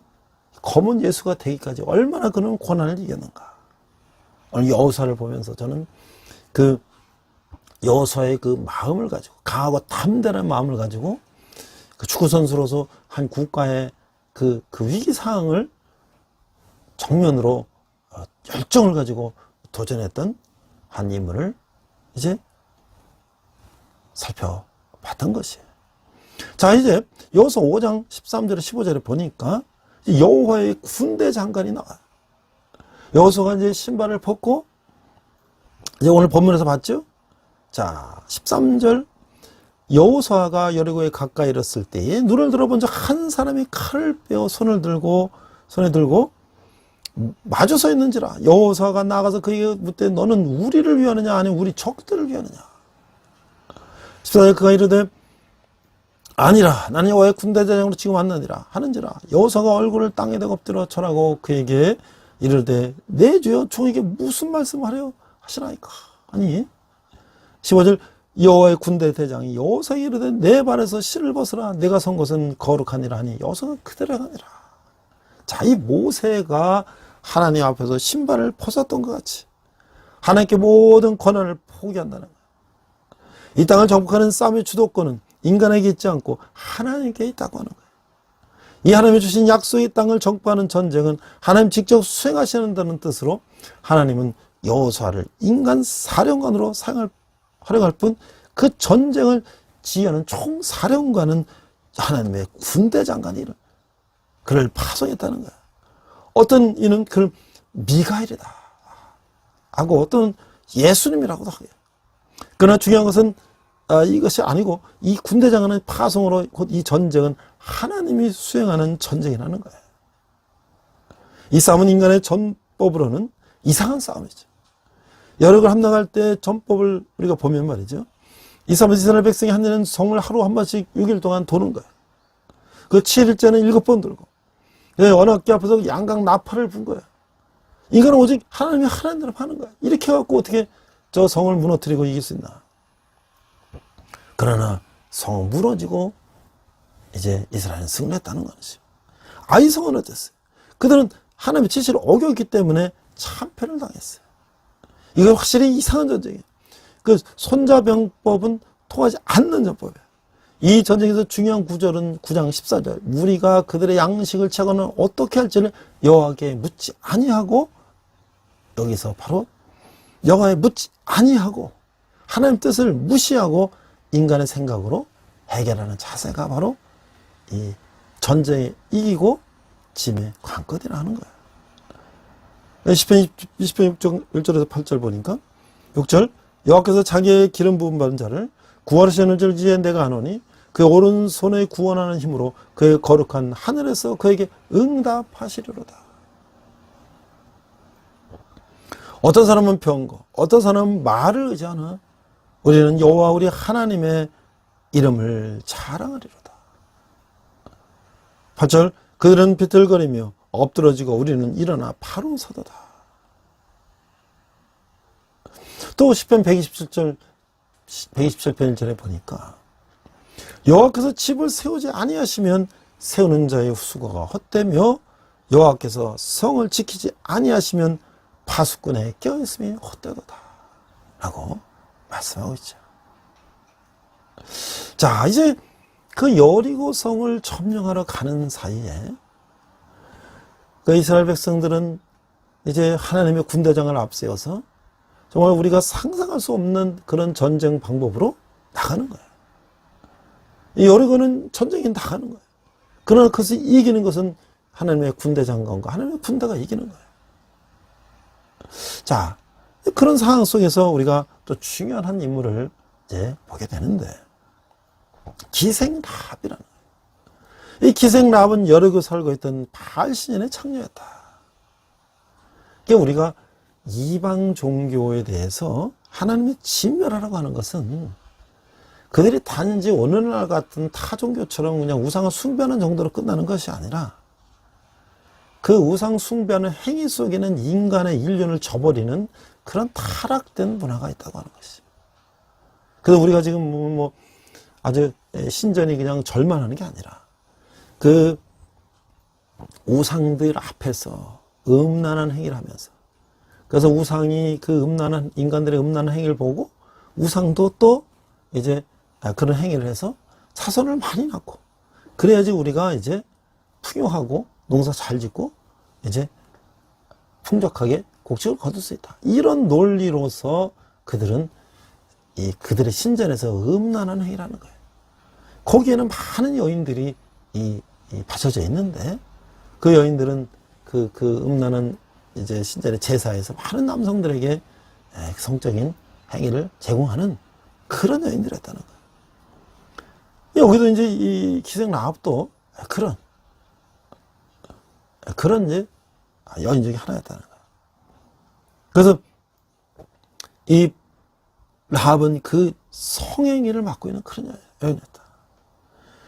검은 예수가 되기까지 얼마나 그런 고난을 이겼는가. 오늘 여호수아를 보면서 저는 그 여호수아의 그 마음을 가지고, 강하고 담대한 마음을 가지고 그 축구 선수로서 한 국가의 그 위기 상황을 정면으로 열정을 가지고 도전했던 한 인물을 이제 살펴봤던 것이에요. 자, 이제 여호수아 5장 13절에 15절에 보니까 여호와의 군대 장관이 나와요. 여호수아가 이제 신발을 벗고, 이제 오늘 본문에서 봤죠? 자, 13절, 여호수아가 여리고에 가까이 이르렀을 때에 눈을 들어본 적 한 사람이 칼을 빼어 손에 들고 마주 서 있는지라. 여호수아가 나가서 그에게 묻되 너는 우리를 위하느냐 아니면 우리 적들을 위하느냐. 14절, 그가 이르되 아니라 나는 여호와의 군대장으로 지금 왔느니라 하는지라. 여호수아가 얼굴을 땅에 대고 엎드려 절하고 그에게 이르되 내 주여 종에게 무슨 말씀을 하려 하시나이까. 아니, 15절, 여호와의 군대 대장이 여호수아에게 이르되 내 발에서 실을 벗으라. 내가 선 곳은 거룩하니라 하니 여호수아가 그대로 가니라. 자, 이 모세가 하나님 앞에서 신발을 벗었던 것 같이 하나님께 모든 권한을 포기한다는 거예요. 이 땅을 정복하는 싸움의 주도권은 인간에게 있지 않고 하나님께 있다고 하는 거예요. 이 하나님이 주신 약속의 땅을 정복하는 전쟁은 하나님 직접 수행하시는다는 뜻으로 하나님은 여호수아를 인간 사령관으로 활용할 뿐 그 전쟁을 지휘하는 총사령관은 하나님의 군대 장관이 그를 파송했다는 거예요. 어떤 이는 그를 미가엘이다 하고 어떤 예수님이라고도 하고요. 그러나 중요한 것은 이것이 아니고 이 군대 장관의 파송으로 곧 이 전쟁은 하나님이 수행하는 전쟁이라는 거예요. 이 싸움은 인간의 전법으로는 이상한 싸움이죠. 여력을 함락할 때 전법을 우리가 보면 말이죠. 이 싸움은 이스라엘 백성이 한 해는 성을 하루 한 번씩 6일 동안 도는 거예요. 그 7일째는 7번 돌고, 언약궤 앞에서 양각 나팔을 분 거예요. 이거는 오직 하나님이 하나님 대로 하는 거예요. 이렇게 해갖고 어떻게 저 성을 무너뜨리고 이길 수 있나. 그러나 성은 무너지고 이제 이스라엘은 승리했다는 것이죠. 아이성은 어땠어요? 그들은 하나님의 지시를 어겼기 때문에 참패를 당했어요. 이건 확실히 이상한 전쟁이에요. 그 손자병법은 통하지 않는 전법이에요. 이 전쟁에서 중요한 구절은 9장 14절. 무리가 그들의 양식을 채거는 어떻게 할지를 여호와께 묻지 아니하고, 여기서 바로 여호와에 묻지 아니하고 하나님 뜻을 무시하고 인간의 생각으로 해결하는 자세가 바로 이 전쟁에 이기고 짐의 관건이라 하는 거예요. 시편 1절에서 8절 보니까 6절, 여호와께서 자기의 기름 부음 받은 자를 구하시는 줄지에 내가 하노니 그의 오른손에 구원하는 힘으로 그의 거룩한 하늘에서 그에게 응답하시리로다. 어떤 사람은 병거, 어떤 사람은 말을 의지하나 우리는 여호와 우리 하나님의 이름을 자랑하리로다. 8절, 그들은 비틀거리며 엎드러지고 우리는 일어나 바로 서도다. 또 시편 127편 1절에 보니까 여호와께서 집을 세우지 아니하시면 세우는 자의 수고가 헛되며 여호와께서 성을 지키지 아니하시면 파수꾼의 껴있음이 헛되도다 라고 말씀하고 있죠. 자, 이제 그 여리고 성을 점령하러 가는 사이에 그 이스라엘 백성들은 이제 하나님의 군대장을 앞세워서 정말 우리가 상상할 수 없는 그런 전쟁 방법으로 나가는 거예요. 이 여리고는 전쟁이 나가는 거예요. 그러나 그것을 이기는 것은 하나님의 군대 장관과 하나님의 군대가 이기는 거예요. 자, 그런 상황 속에서 우리가 또 중요한 한 인물을 이제 보게 되는데, 기생랍이라는 거예요. 이 기생랍은 여리고 살고 있던 바알 신전의 창녀였다. 이게 우리가 이방 종교에 대해서 하나님이 진멸하라고 하는 것은 그들이 단지 오늘날 같은 타 종교처럼 그냥 우상을 숭배하는 정도로 끝나는 것이 아니라 그 우상 숭배하는 행위 속에는 인간의 인륜을 저버리는 그런 타락된 문화가 있다고 하는 것이죠. 그래서 우리가 지금 뭐 아주 신전이 그냥 절만하는 게 아니라 그 우상들 앞에서 음란한 행위를 하면서, 그래서 우상이 그 음란한, 인간들의 음란한 행위를 보고 우상도 또 이제 그런 행위를 해서 자손을 많이 낳고, 그래야지 우리가 이제 풍요하고 농사 잘 짓고 이제 풍족하게 곡식을 거둘 수 있다. 이런 논리로서 그들은 그들의 신전에서 음란한 행위를 하는 거예요. 거기에는 많은 여인들이 받쳐져 있는데, 그 여인들은 그 음란한 이제 신전의 제사에서 많은 남성들에게 성적인 행위를 제공하는 그런 여인들이었다는 거예요. 여기도 이제 이 기생 라합도 그런 이제 여인 중에 하나였다는 거예요. 그래서 이 라합은 그 성행위를 맡고 있는 그런 여인이었다.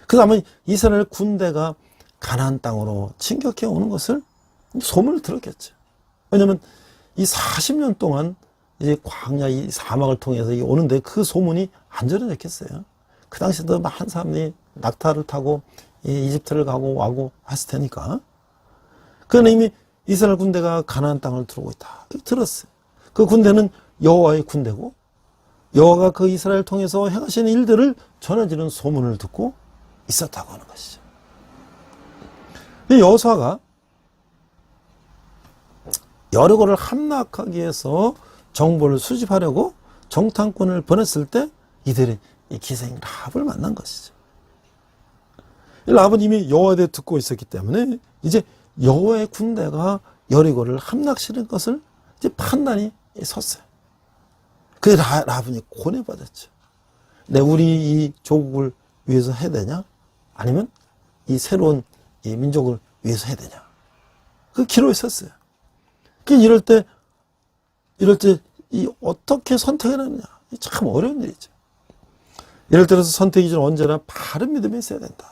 그래서 아마 이스라엘 군대가 가나안 땅으로 진격해 오는 것을 소문을 들었겠죠. 왜냐하면 이 40년 동안 이제 광야 이 사막을 통해서 오는데 그 소문이 안 전해졌겠어요. 그 당시에도 많은 사람들이 낙타를 타고 이집트를 가고 와고 했을 테니까. 그러나 이미 이스라엘 군대가 가나안 땅을 들어오고 있다. 들었어요. 그 군대는 여호와의 군대고, 여호와가 그 이스라엘을 통해서 행하시는 일들을 전해지는 소문을 듣고 있었다고 하는 것이죠. 여호수아가 여리고를 함락하기 위해서 정보를 수집하려고 정탐꾼을 보냈을 때 이들이 이 기생 라합을 만난 것이죠. 라합은 이미 여호와에 대해 듣고 있었기 때문에 이제 여호와의 군대가 여리고를 함락시키는 것을 이제 판단이 섰어요. 그 라합은 고뇌받았죠. 우리 이 조국을 위해서 해야 되냐? 아니면 이 새로운 이 민족을 위해서 해야 되냐? 그 기로에 섰어요. 이럴 때 이 어떻게 선택을 하느냐? 참 어려운 일이죠. 이럴 때로서 선택이 좀 언제나 바른 믿음이 있어야 된다.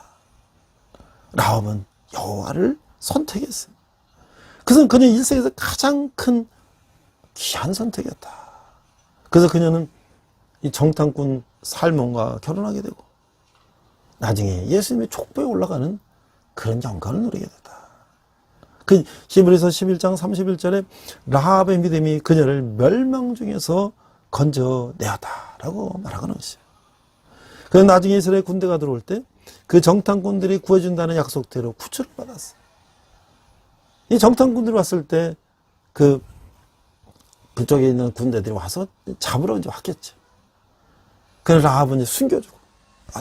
라합은 여호와를 선택했어요. 그것은 그녀 일생에서 가장 큰 귀한 선택이었다. 그래서 그녀는 이 정탐꾼 살몬과 결혼하게 되고 나중에 예수님의 족보에 올라가는 그런 영광을 누리게 됐다. 그 히브리서 11장 31절에 라합의 믿음이 그녀를 멸망 중에서 건져내었다라고 말하는 것이죠. 그래서 나중에 이스라엘 군대가 들어올 때 그 정탐꾼들이 구해준다는 약속대로 구출을 받았어요. 이 정탐꾼들이 왔을 때 그쪽에 있는 군대들이 와서 잡으러 이제 왔겠죠. 그래서 라합은 이제 숨겨주고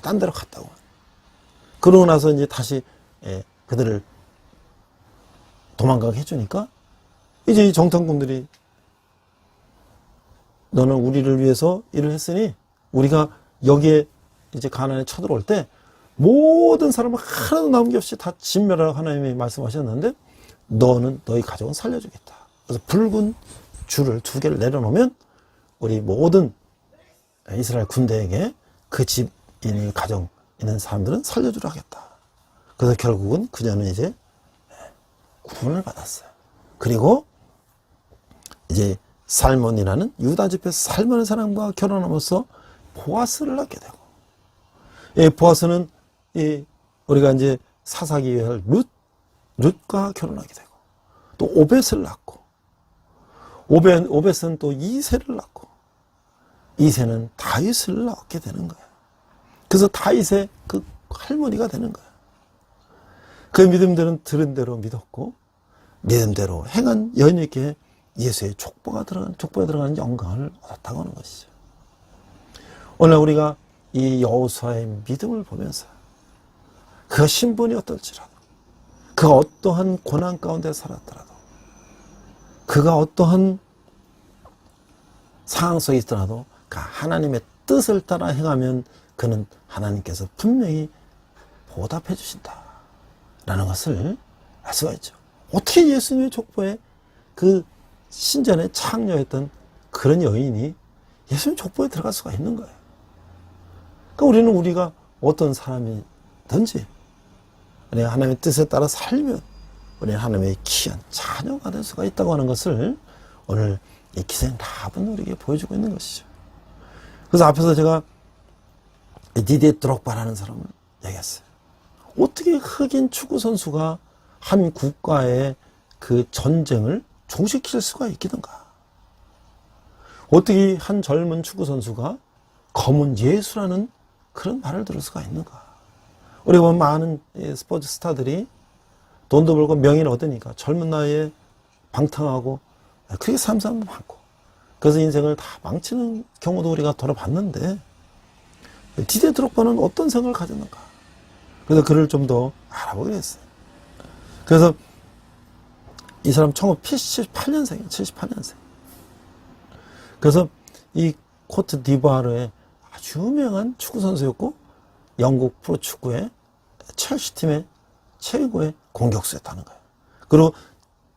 딴 데로 갔다고. 그러고 나서 이제 다시 그들을 도망가게 해주니까 이제 이 정탐꾼들이 너는 우리를 위해서 일을 했으니 우리가 여기에 이제 가나안에 쳐들어올 때 모든 사람을 하나도 남김없이 다 진멸하라고 하나님이 말씀하셨는데 너는 너희 가족은 살려주겠다. 그래서 붉은 줄을 2개를 내려놓으면 우리 모든 이스라엘 군대에게 그 집인이 가정 있는 사람들은 살려주려 하겠다. 그래서 결국은 그녀는 이제 구원을 받았어요. 그리고 이제 살몬이라는 유다 집에서 살몬의 사람과 결혼함으로써 보아스를 낳게 되고, 보아스는 우리가 이제 사사기에 할 룻과 결혼하게 되고, 또 오벳을 낳고, 오벳은 또 이새를 낳고, 이새는 다윗을 낳게 되는 거예요. 그래서 다윗의 그 할머니가 되는 거예요. 그 믿음들은 들은 대로 믿었고 믿음대로 행한 여인에게 예수의 족보에 들어가는 영광을 얻었다고 하는 것이죠. 오늘 우리가 이 여호수아의 믿음을 보면서 그 신분이 어떨지라도, 그가 어떠한 고난 가운데 살았더라도, 그가 어떠한 상황 속에 있더라도 하나님의 뜻을 따라 행하면 그는 하나님께서 분명히 보답해 주신다 라는 것을 알 수가 있죠. 어떻게 예수님의 족보에 그 신전에 창녀했던 그런 여인이 예수님 족보에 들어갈 수가 있는 거예요. 그러니까 우리가 어떤 사람이든지 우리가 하나님의 뜻에 따라 살면 우리는 하나님의 귀한 자녀가 될 수가 있다고 하는 것을 오늘 이 기생 라합은 우리에게 보여주고 있는 것이죠. 그래서 앞에서 제가 디디에 드록바라는 사람을 얘기했어요. 어떻게 흑인 축구 선수가 한 국가의 그 전쟁을 종식시킬 수가 있겠는가? 어떻게 한 젊은 축구 선수가 검은 예수라는 그런 말을 들을 수가 있는가? 우리가 보면 많은 스포츠 스타들이 돈도 벌고 명예를 얻으니까 젊은 나이에 방탕하고 그게 삶도 많고 그래서 인생을 다 망치는 경우도 우리가 돌아봤는데 디디에 드록바는 어떤 생각을 가졌는가? 그래서 그를 좀 더 알아보게 됐어요. 그래서 이 사람 1978년생이에요. 78년생. 그래서 이 코트 디부아르의 아주 유명한 축구 선수였고 영국 프로축구의 첼시 팀의 최고의 공격수였다는 거예요. 그리고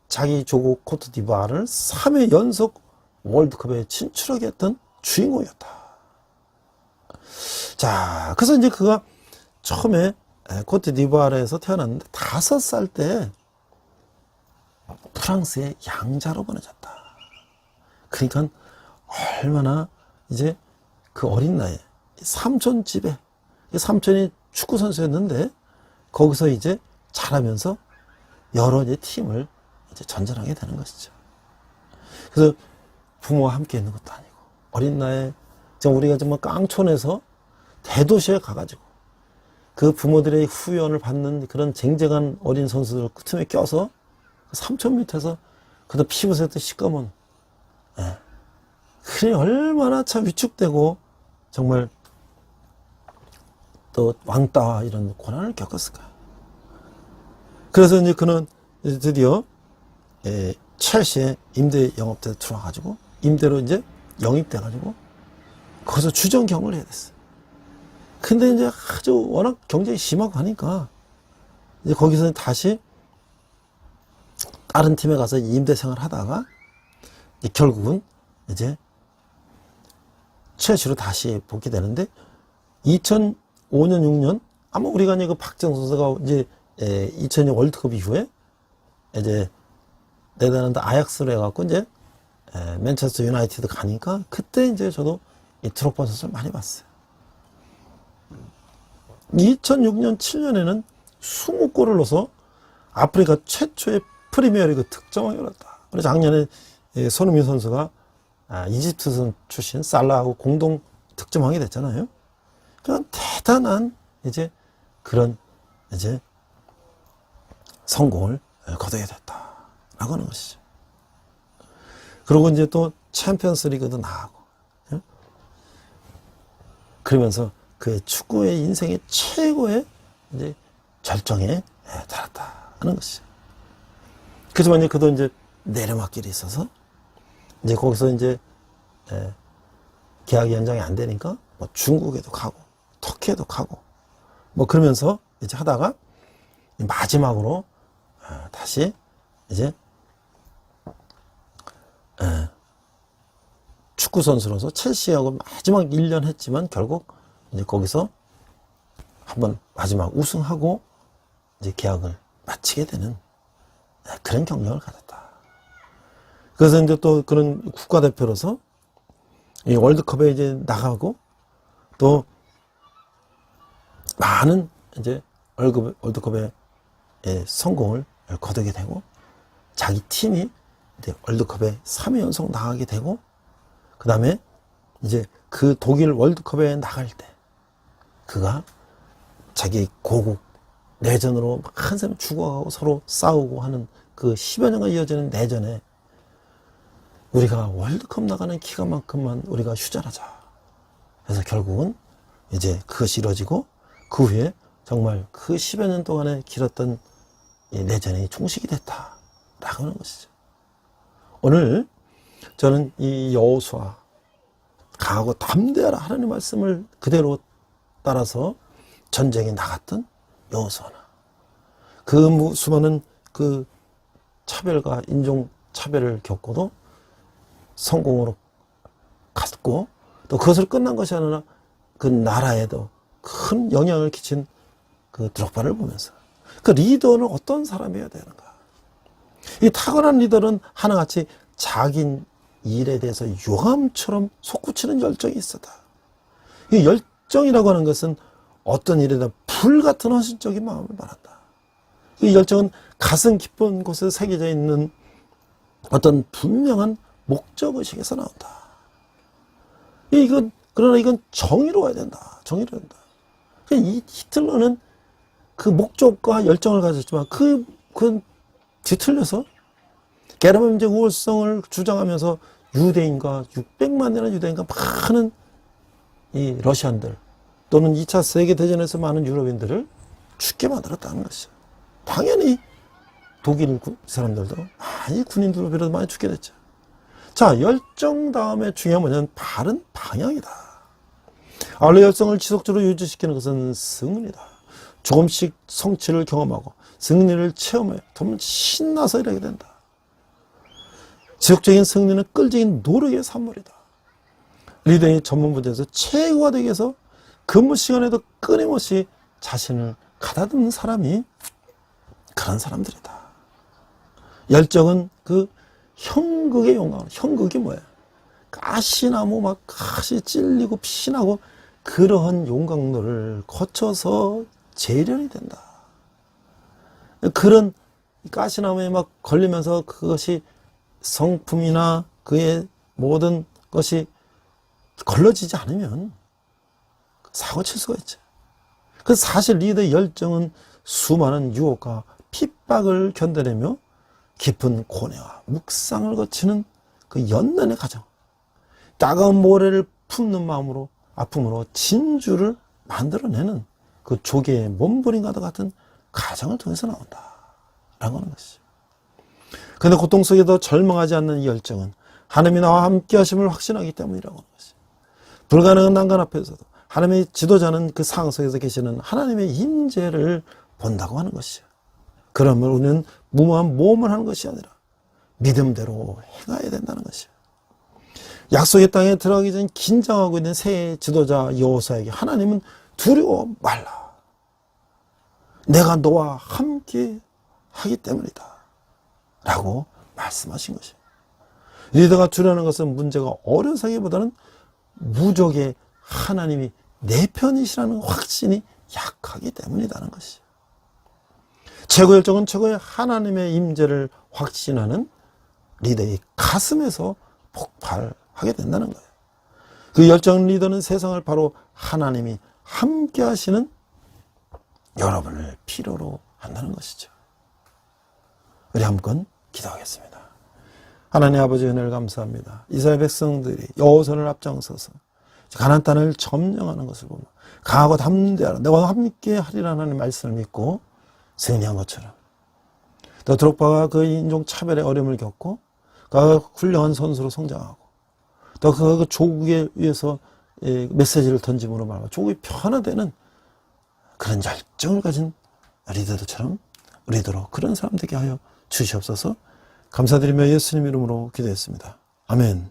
자기 조국 코트 디부아르를 3회 연속 월드컵에 진출하게 했던 주인공이었다. 자, 그래서 이제 그가 처음에 코트 디부아르에서 태어났는데 5살 때 프랑스의 양자로 보내졌다. 그러니까 얼마나 이제 그 어린 나이에 삼촌 집에 삼촌이 축구 선수였는데 거기서 이제 자라면서 여러 이제 팀을 이제 전전하게 되는 것이죠. 그래서 부모와 함께 있는 것도 아니고 어린 나이에 우리가 정말 깡촌에서 대도시에 가가지고 그 부모들의 후원을 받는 그런 쟁쟁한 어린 선수들 그 틈에 껴서 삼촌 밑에서 그다 피부색도 시꺼먼 그래 얼마나 참 위축되고 정말 또 왕따 이런 고난을 겪었을까. 그래서 이제 그는 드디어 첼시에 임대 영업대에 들어와가지고 임대로 이제 영입돼가지고 거기서 주전 경험을 해야 됐어. 근데 이제 아주 워낙 경쟁이 심하고 하니까 이제 거기서 다시 다른 팀에 가서 임대 생활을 하다가 이제 결국은 이제 첼시로 다시 복귀되는데 2005년 6년 아마 우리가 이제 그 박정 선수가 이제 2002년 월드컵 이후에 이제 네덜란드 아약스로 해갖고 이제 맨체스터 유나이티드 가니까 그때 이제 저도 이 드록바 선수를 많이 봤어요. 2006년 7년에는 20골을 넣어서 아프리카 최초의 프리미어리그 득점왕이 올랐다. 그래서 작년에 손흥민 선수가 이집트 출신 살라하고 공동 득점왕이 됐잖아요. 그런 대단한 이제 그런 이제 성공을 거두게 됐다라고 하는 것이죠. 그리고 이제 또 챔피언스 리그도 나가고 그러면서 그 축구의 인생의 최고의 이제 절정에 달았다 하는 것이죠. 그지만 이제 그도 이제 내리막길이 있어서 이제 거기서 이제 계약 연장이 안 되니까 뭐 중국에도 가고 터키에도 가고 뭐 그러면서 이제 하다가 마지막으로 다시 이제 축구 선수로서 첼시하고 마지막 1년 했지만 결국 이제 거기서 한번 마지막 우승하고 이제 계약을 마치게 되는 그런 경력을 가졌다. 그래서 이제 또 그런 국가대표로서 이 월드컵에 이제 나가고 또 많은 이제 월드컵에 성공을 거두게 되고 자기 팀이 이제 월드컵에 3회 연속 나가게 되고 그 다음에 이제 그 독일 월드컵에 나갈 때 그가 자기 고국 내전으로 한 사람 죽어가고 서로 싸우고 하는 그 10여 년간 이어지는 내전에 우리가 월드컵 나가는 기간만큼만 우리가 휴전하자. 그래서 결국은 이제 그것이 이루어지고 그 후에 정말 그 10여 년 동안에 길었던 내전이 종식이 됐다라고 하는 것이죠. 오늘 저는 이 여호수아 강하고 담대하라 하나님의 말씀을 그대로 따라서 전쟁에 나갔던 여호수아나 그 수많은 그 차별과 인종 차별을 겪고도 성공으로 갔고 또 그것을 끝난 것이 아니라 그 나라에도 큰 영향을 끼친 그 드록바를 보면서 그 리더는 어떤 사람이어야 되는가. 이 탁월한 리더는 하나같이 자기 일에 대해서 용암처럼 솟구치는 열정이 있었다. 이 열정이라고 하는 것은 어떤 일에 대한 불같은 헌신적인 마음을 말한다. 이 열정은 가슴 깊은 곳에 새겨져 있는 어떤 분명한 목적의식에서 나온다. 그러나 이건 정의로워야 된다. 정의로워야 된다. 이 히틀러는 그 목적과 열정을 가졌지만 그 뒤틀려서 게르만민족 우월성을 주장하면서 유대인과 600만이라는 유대인과 많은 이 러시안들 또는 2차 세계대전에서 많은 유럽인들을 죽게 만들었다는 것이죠. 당연히 독일 사람들도 많이 군인들을 비롯해 많이 죽게 됐죠. 자, 열정 다음에 중요한 뭐냐면 바른 방향이다. 원래 열성을 지속적으로 유지시키는 것은 승리다. 조금씩 성취를 경험하고 승리를 체험해 좀 신나서 일하게 된다. 지속적인 승리는 끈질긴 노력의 산물이다. 리더의 전문 분야에서 최고가 되기 위해서 근무 시간에도 끊임없이 자신을 가다듬는 사람이 그런 사람들이다. 열정은 그 형극의 용광. 형극이 뭐예요? 가시나무 막 가시 찔리고 피나고 그러한 용광로를 거쳐서 재련이 된다. 그런 가시나무에 막 걸리면서 그것이 성품이나 그의 모든 것이 걸러지지 않으면 사고 칠 수가 있죠. 그래서 사실 리더의 열정은 수많은 유혹과 핍박을 견뎌내며 깊은 고뇌와 묵상을 거치는 그 연단의 과정, 따가운 모래를 품는 마음으로 아픔으로 진주를 만들어내는 그 조개의 몸부림과도 같은 과정을 통해서 나온다라고 하는 것이죠. 그런데 고통 속에도 절망하지 않는 이 열정은 하나님이 나와 함께 하심을 확신하기 때문이라고 하는 것이죠. 불가능한 난간 앞에서도 하나님의 지도자는 그 상황 속에서 계시는 하나님의 임재를 본다고 하는 것이죠. 그러면 우리는 무모한 모험을 하는 것이 아니라 믿음대로 행해야 된다는 것이죠. 약속의 땅에 들어가기 전 긴장하고 있는 새 지도자 여호수아에게 하나님은 두려워 말라. 내가 너와 함께 하기 때문이다. 라고 말씀하신 것이에요. 리더가 두려워하는 것은 문제가 어려서기보다는 무적의 하나님이 내 편이시라는 확신이 약하기 때문이라는 것이죠. 최고 열정은 최고의 하나님의 임재를 확신하는 리더의 가슴에서 폭발하게 된다는 거예요. 그 열정 리더는 세상을 바로 하나님이 함께 하시는 여러분을 필요로 한다는 것이죠. 우리 한번 기도하겠습니다. 하나님 아버지 은혜를 감사합니다. 이스라엘 백성들이 여호수아를 앞장서서 가나안 땅을 점령하는 것을 보면 강하고 담대하라 내가 함께 하리라 하나님의 말씀을 믿고 승리한 것처럼 또 드록바가 그 인종 차별의 어려움을 겪고 그 훌륭한 선수로 성장하고 또 그 조국에 위해서 메시지를 던짐으로 말하고 조국이 변화되는 그런 열정을 가진 리더들처럼 우리도 그런 사람 되게 하여 주시옵소서. 감사드리며 예수님 이름으로 기도했습니다. 아멘.